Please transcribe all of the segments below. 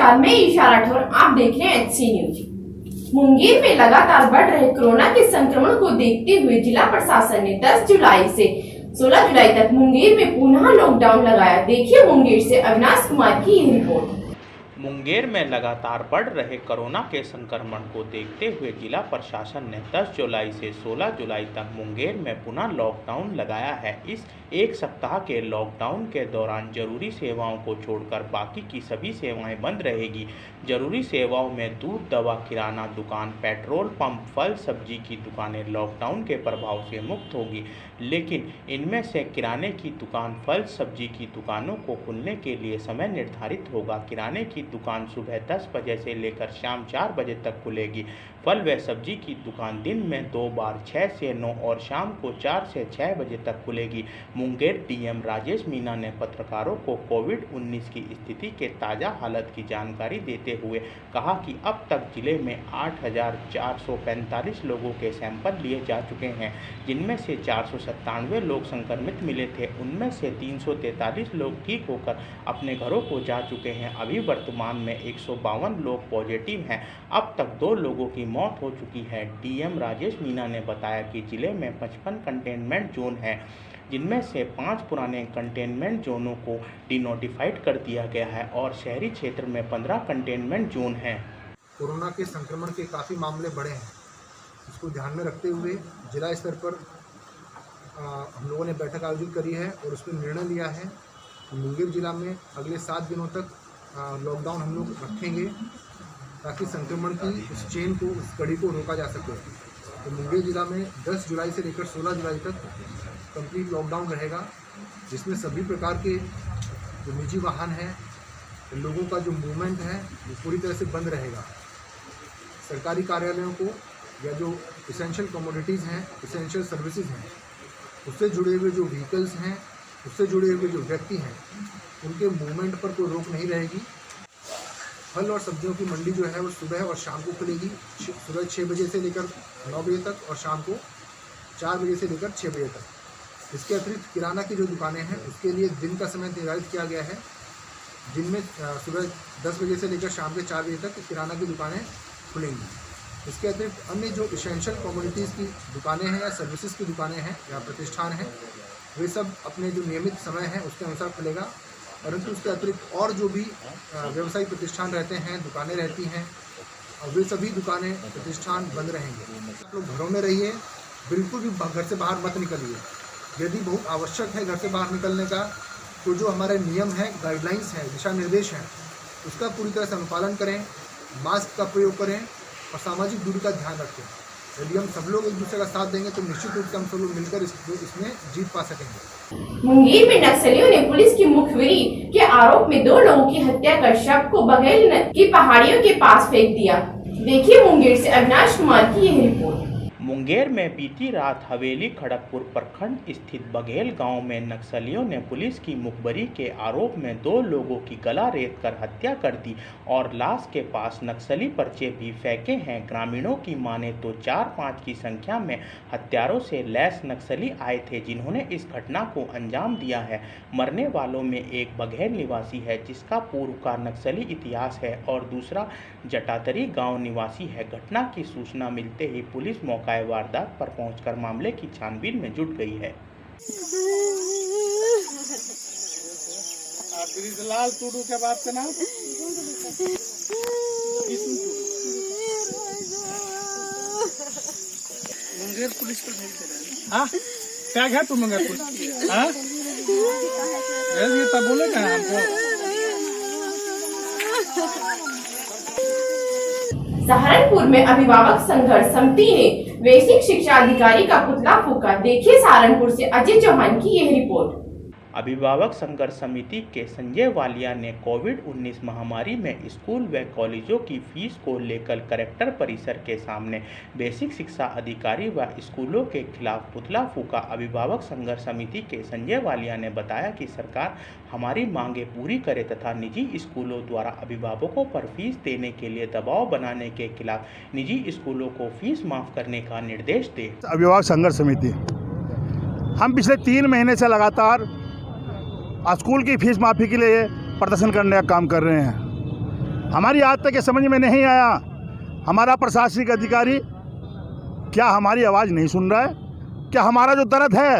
नमस्कार, मैं ईशा राठौर। आप देख रहे हैं एचसी न्यूज। मुंगेर में लगातार बढ़ रहे कोरोना के संक्रमण को देखते हुए जिला प्रशासन ने 10 जुलाई से 16 जुलाई तक मुंगेर में पुनः लॉकडाउन लगाया। देखिए मुंगेर से अविनाश कुमार की ये रिपोर्ट। मुंगेर में लगातार बढ़ रहे कोरोना के संक्रमण को देखते हुए जिला प्रशासन ने 10 जुलाई से 16 जुलाई तक मुंगेर में पुनः लॉकडाउन लगाया है। इस एक सप्ताह के लॉकडाउन के दौरान जरूरी सेवाओं को छोड़कर बाकी की सभी सेवाएं बंद रहेगी। जरूरी सेवाओं में दूध, दवा, किराना दुकान, पेट्रोल पंप, फल सब्जी की दुकानें लॉकडाउन के प्रभाव से मुक्त होगी, लेकिन इनमें से किराने की दुकान, फल सब्जी की दुकानों को खुलने के लिए समय निर्धारित होगा। किराने की दुकान सुबह 10 बजे से लेकर शाम 4 बजे तक खुलेगी। फल व सब्जी की दुकान दिन में 2 बार 6 से 9 और शाम को 4 से 6 बजे तक खुलेगी। मुंगेर डीएम राजेश मीणा ने पत्रकारों को कोविड-19 की स्थिति के ताज़ा हालत की जानकारी देते हुए कहा कि अब तक जिले में 8,445 लोगों के सैंपल लिए जा चुके हैं, जिनमें से 497 लोग संक्रमित मिले थे। उनमें से 343 लोग ठीक होकर अपने घरों को जा चुके हैं। अभी वर्तमान में 152 लोग पॉजिटिव हैं। अब तक 2 लोगों की मौत हो चुकी है। डीएम राजेश मीणा ने बताया कि जिले में 55 कंटेनमेंट जोन हैं, जिनमें से 5 पुराने कंटेनमेंट जोनों को डिनोटिफाइड कर दिया गया है और शहरी क्षेत्र में 15 कंटेनमेंट जोन हैं। कोरोना के संक्रमण के काफ़ी मामले बढ़े हैं। इसको ध्यान में रखते हुए जिला स्तर पर हम लोगों ने बैठक आयोजित करी है और उसमें निर्णय लिया है कि मुंगेर जिला में अगले 7 दिनों तक लॉकडाउन हम लोग रखेंगे ताकि संक्रमण की इस चेन को, इस कड़ी को रोका जा सके। तो मुंगेर जिला में 10 जुलाई से लेकर 16 जुलाई तक कंप्लीट लॉकडाउन रहेगा, जिसमें सभी प्रकार के जो निजी वाहन हैं, लोगों का जो मूवमेंट है वो पूरी तरह से बंद रहेगा। सरकारी कार्यालयों को या जो इसेंशियल कमोडिटीज़ हैं, इसेंशियल सर्विसेज हैं, उससे जुड़े हुए जो व्हीकल्स हैं, उससे जुड़े हुए जो व्यक्ति हैं, उनके मूवमेंट पर कोई रोक नहीं रहेगी। फल और सब्जियों की मंडी जो है वो सुबह और शाम को खुलेगी, सुबह 6 बजे से लेकर 9 बजे तक और शाम को 4 बजे से लेकर 6 बजे तक। इसके अतिरिक्त किराना की जो दुकानें हैं उसके लिए दिन का समय निर्धारित किया गया है। दिन में सुबह 10 बजे से लेकर शाम के 4 बजे तक किराना की दुकानें खुलेंगी। इसके अतिरिक्त अन्य जो इसेंशियल कमोडिटीज़ की दुकानें हैं या सर्विसेज की दुकानें हैं या प्रतिष्ठान हैं, वे सब अपने जो नियमित समय है उसके अनुसार खुलेगा। परंतु उसके अतिरिक्त और जो भी व्यवसायिक प्रतिष्ठान रहते हैं, दुकानें रहती हैं, और वे सभी दुकानें, प्रतिष्ठान बंद रहेंगे। आप लोग घरों में रहिए, बिल्कुल भी घर से बाहर मत निकलिए। यदि बहुत आवश्यक है घर से बाहर निकलने का, तो जो हमारे नियम हैं, गाइडलाइंस हैं, दिशा निर्देश हैं, उसका पूरी तरह से अनुपालन करें, मास्क का प्रयोग करें और सामाजिक दूरी का ध्यान रखें। यदि हम सब लोग एक दूसरे का साथ देंगे तो निश्चित रूप से हम सब लोग मिलकर इसमें जीत पा सकेंगे। मुंगेर में नक्सलियों ने पुलिस की मुखबिरी के आरोप में 2 लोगों की हत्या कर शव को बघेल की पहाड़ियों के पास फेंक दिया। देखिए मुंगेर से अविनाश कुमार की यह रिपोर्ट। मुंगेर में बीती रात हवेली खड़गपुर प्रखंड स्थित बघेल गांव में नक्सलियों ने पुलिस की मुखबरी के आरोप में 2 लोगों की गला रेत कर हत्या कर दी और लाश के पास नक्सली पर्चे भी फेंके हैं। ग्रामीणों की माने तो 4-5 की संख्या में हथियारों से लैस नक्सली आए थे, जिन्होंने इस घटना को अंजाम दिया है। मरने वालों में एक बघेल निवासी है, जिसका पूर्व का नक्सली इतिहास है, और दूसरा जटातरी गाँव निवासी है। घटना की सूचना मिलते ही पुलिस मौका वारदात पर पहुंचकर मामले की छानबीन में जुट गई है। लाल टूडू के बाद का नाम मुंगेर पुलिस को भेज दे रहे हैं। क्या है तुम मुंगेर पुलिस? हाँ तब बोले क्या हमको? सहारनपुर में अभिभावक संघर्ष समिति ने बेसिक शिक्षा अधिकारी का पुतला फूंका। देखिए सहारनपुर से अजय चौहान की यह रिपोर्ट। अभिभावक संघर्ष समिति के संजय वालिया ने कोविड-19 महामारी में स्कूल व कॉलेजों की फीस को लेकर कलेक्टर परिसर के सामने बेसिक शिक्षा अधिकारी व स्कूलों के खिलाफ पुतला फूंका। अभिभावक संघर्ष समिति के संजय वालिया ने बताया कि सरकार हमारी मांगे पूरी करे तथा निजी स्कूलों द्वारा अभिभावकों पर फीस देने के लिए दबाव बनाने के खिलाफ निजी स्कूलों को फीस माफ करने का निर्देश दे। अभिभावक संघर्ष समिति हम पिछले 3 महीने से लगातार स्कूल की फीस माफ़ी के लिए प्रदर्शन करने का काम कर रहे हैं। हमारी आज तक ये समझ में नहीं आया, हमारा प्रशासनिक अधिकारी क्या हमारी आवाज़ नहीं सुन रहा है? क्या हमारा जो दर्द है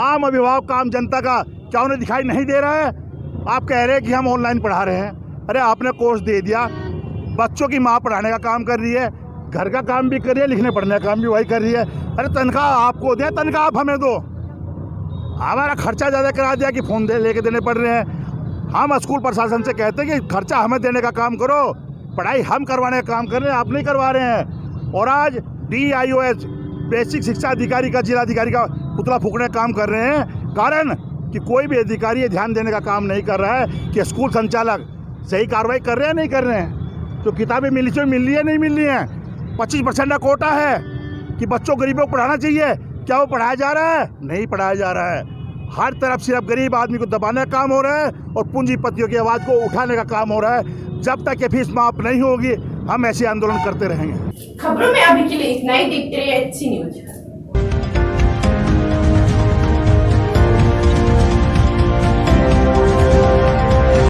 आम अभिभावक का, आम जनता का, क्या उन्हें दिखाई नहीं दे रहा है? आप कह रहे हैं कि हम ऑनलाइन पढ़ा रहे हैं। अरे आपने कोर्स दे दिया, बच्चों की माँ पढ़ाने का काम कर रही है, घर का काम भी कर रही है, लिखने पढ़ने का काम भी वही कर रही है। अरे तनख्वाह आपको दे, तनख्वाह आप हमें दो। हमारा खर्चा ज़्यादा करा दिया कि फ़ोन लेके देने पड़ रहे हैं। हम स्कूल प्रशासन से कहते हैं कि खर्चा हमें देने का काम करो, पढ़ाई हम करवाने का काम कर रहे हैं, आप नहीं करवा रहे हैं। और आज DIOS बेसिक शिक्षा अधिकारी का, जिलाधिकारी का पुतला फूकने का काम कर रहे हैं। कारण कि कोई भी अधिकारी ये ध्यान देने का काम नहीं कर रहा है कि स्कूल संचालक सही कार्रवाई कर रहे हैं नहीं कर रहे हैं। तो किताबें मिल रही है नहीं मिल रही हैं। 25% का कोटा है कि बच्चों गरीबों को पढ़ाना चाहिए, क्या वो पढ़ाया जा रहा है? नहीं पढ़ाया जा रहा है। हर तरफ सिर्फ गरीब आदमी को दबाने का काम हो रहा है और पूंजीपतियों की आवाज़ को उठाने का काम हो रहा है। जब तक ये फीस माफ नहीं होगी हम ऐसे आंदोलन करते रहेंगे। खबरों में अभी के लिए इतना ही। देखते रहिए HC न्यूज।